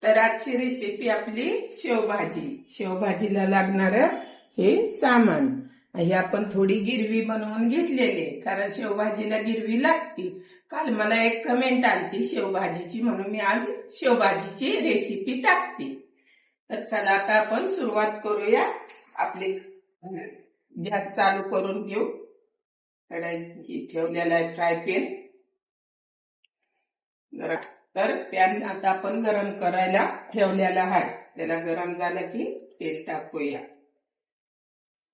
तर आजची रेसिपी आपली शेवभाजी. शेवभाजीला लागणार हे सामान हे आपण थोडी गिरवी बनवून घेतलेली, कारण शेवभाजीला गिरवी लागती. काल मला एक कमेंट आलती शेवभाजीची, म्हणून मी आज शेवभाजीची रेसिपी टाकते. तर चला आता आपण सुरुवात करूया. आपले गॅस चालू करून घेऊ. कढई ठेवलेला आहे फ्राय पॅन. तर पॅन आता आपण गरम करायला ठेवलेला आहे. त्याला गरम झालं की तेल टाकूया.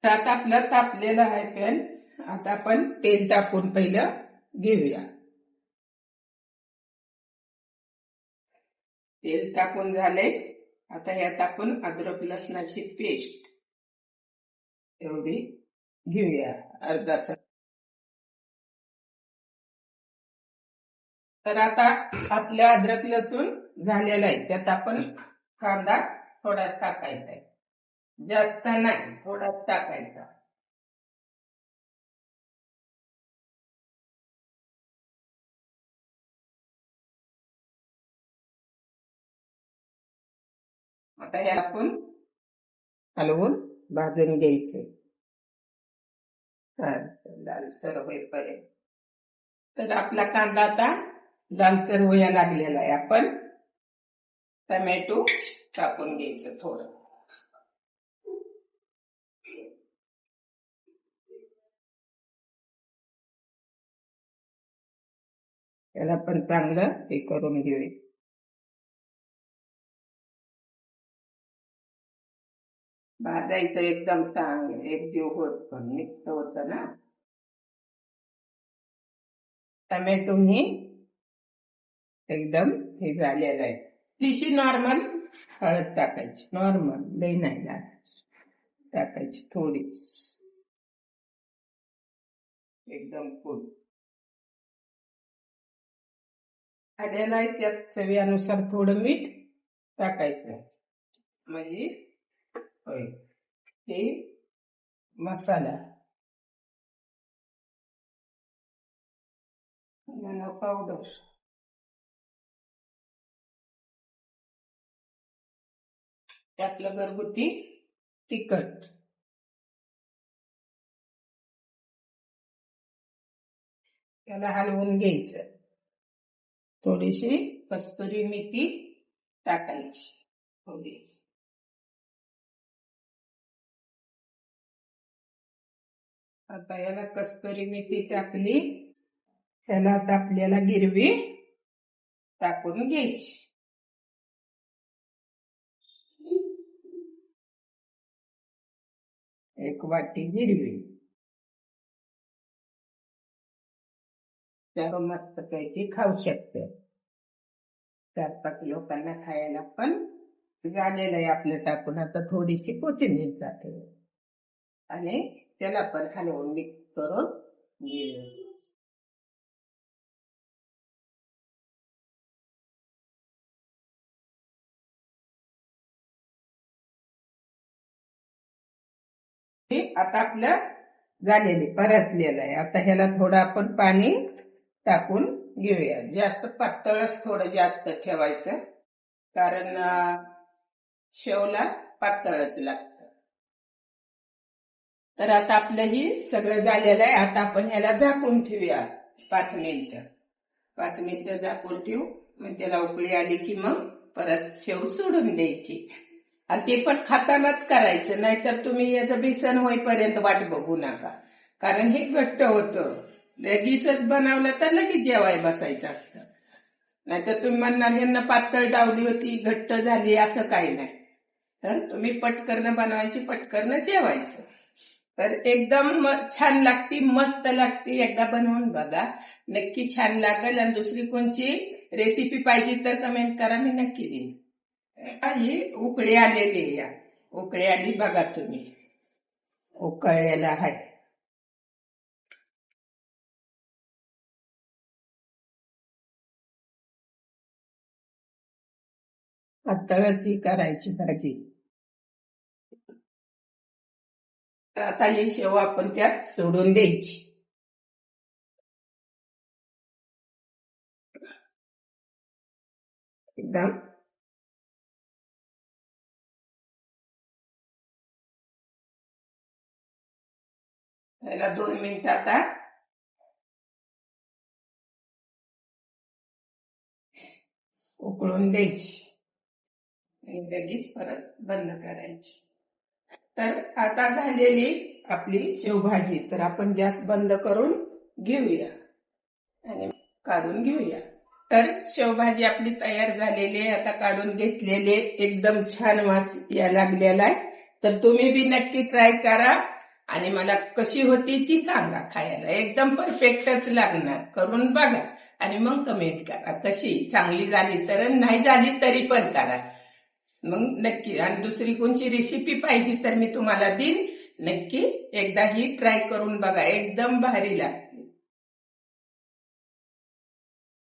तर आता आपलं तापलेलं आहे पॅन. आता आपण तेल टाकून पहिलं घेऊया. तेल टाकून झाले. आता ह्यात आपण अद्रक लसणाची पेस्ट एवढी घेऊया, अर्धाचा. तर आता आपल्या अद्रक लसूण झालेला आहे. त्यात आपण कांदा थोडा टाकायचा आहे, जास्त नाही, थोडाच टाकायचा. आता हे आपण हलवून भाजून घ्यायचे लालसर होईपर्यंत. तर आपला कांदा आता लालसर होया लागलेला आहे. आपण टमॅटो टाकून घ्यायचं थोडं. त्याला पण चांगलं हे करून घेऊया. भाजायचं एकदम चांगलं, एक जीव होत पण मिक्स होत ना. टमॅटो ही एकदम हे झालेलं आहे. तिशी नॉर्मल हळद टाकायची, नॉर्मल, लई नाही टाकायची, थोडीच, एकदम फुल. आल्याला त्यात चवीनुसार थोडं मीठ टाकायचं, म्हणजे होय हे मसाला. पावडर त्यातलं घरगुती तिखट. त्याला हलवून घ्यायचं. थोडीशी कस्तुरी मेथी टाकायची, थोडी. आता याला कस्तुरी मेथी टाकली. ह्याला आता आपल्याला गिरवी टाकून घ्यायची. एक वाटी गिरवी. त्याला मस्त पैकी खाऊ शकते. 4-5 लोकांना खायला पण झालेलं आहे आपलं टाकून. आता थोडीशी कोथिंबीर टाकली आणि त्याला पण हलवून मिक्स करून घेऊ. आता आपलं झालेले परतलेलं आहे. आता ह्याला थोडं आपण पाणी टाकून घेऊया. जास्त पातळच थोडं जास्त ठेवायचं, कारण शेवला पातळच लागतं. तर आता आपलं ही सगळं झालेलं आहे. आता आपण ह्याला झाकून ठेवूया 5 मिनिटं. 5 मिनिटं झाकून ठेवू. मग त्याला उकळी आली की मग परत शेव सोडून द्यायची. आणि ते पण खातानाच करायचं, नाहीतर तुम्ही याचं बेसन होईपर्यंत वाट बघू नका, कारण हे घट्ट होतं. लगेचच बनवलं तर लगेच जेवाय बसायचं असतं. नाहीतर तुम्ही म्हणणार यांना पातळ डावली होती, घट्ट झाली, असं काही नाही. तर तुम्ही पटकन बनवायची, पटकन जेवायचं. तर एकदम छान लागती, मस्त लागती. एकदा बनवून बघा, नक्की छान लागेल. आणि दुसरी कोणची रेसिपी पाहिजे तर कमेंट करा, मी नक्की देईन. ही उकळी आलेली आहे. उकळी आली बघा तुम्ही, उकळलेला आहे. पातळच ही करायची भाजी. आता ही शेव आपण त्यात सोडून द्यायची. एकदम याला 2 मिनिटं आता उकळून द्यायची आणि लगेच परत बंद करायची. तर आता झालेली आपली शेवभाजी. तर आपण गॅस बंद करून घेऊया आणि काढून घेऊया. तर शेवभाजी आपली तयार झालेली आहे. आता काढून घेतलेले, एकदम छान वास या लागलेला आहे. तर तुम्ही बी नक्की ट्राय करा आणि मला कशी होती ती सांगा. खायला एकदम परफेक्टच लागणार. करून बघा आणि मग कमेंट करा कशी चांगली झाली तर, नाही झाली तरी पण करा मग नक्की. आणि दुसरी कोणची रेसिपी पाहिजे तर मी तुम्हाला देईन. नक्की एकदा ही ट्राय करून बघा, एकदम भारी लागते.